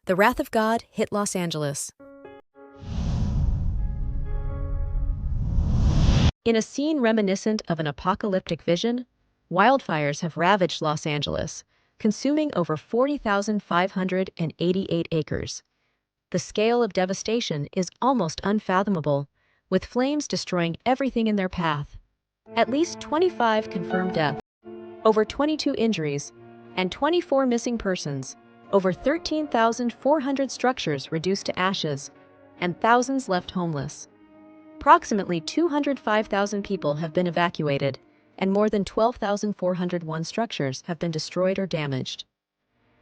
The wrath of God hit Los Angeles. In a scene reminiscent of an apocalyptic vision, wildfires have ravaged Los Angeles, consuming over 40,588 acres. The scale of devastation is almost unfathomable, with flames destroying everything in their path. At least 25 confirmed deaths, over 22 injuries, and 24 missing persons, over 13,400 structures reduced to ashes, and thousands left homeless. Approximately 205,000 people have been evacuated, and more than 12,401 structures have been destroyed or damaged.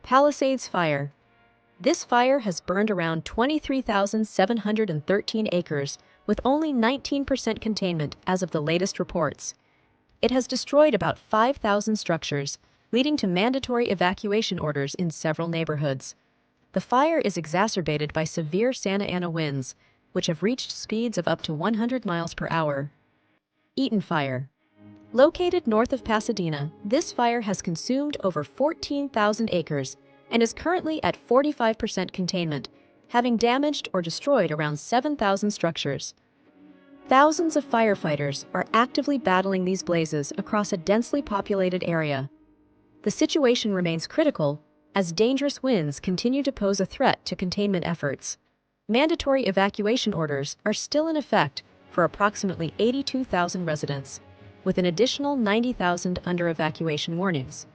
Palisades Fire. This fire has burned around 23,713 acres, with only 19% containment as of the latest reports. It has destroyed about 5,000 structures, leading to mandatory evacuation orders in several neighborhoods. The fire is exacerbated by severe Santa Ana winds, which have reached speeds of up to 100 miles per hour. Eaton Fire. Located north of Pasadena, this fire has consumed over 14,000 acres and is currently at 45% containment, having damaged or destroyed around 7,000 structures. Thousands of firefighters are actively battling these blazes across a densely populated area. The situation remains critical as dangerous winds continue to pose a threat to containment efforts. Mandatory evacuation orders are still in effect for approximately 82,000 residents, with an additional 90,000 under evacuation warnings.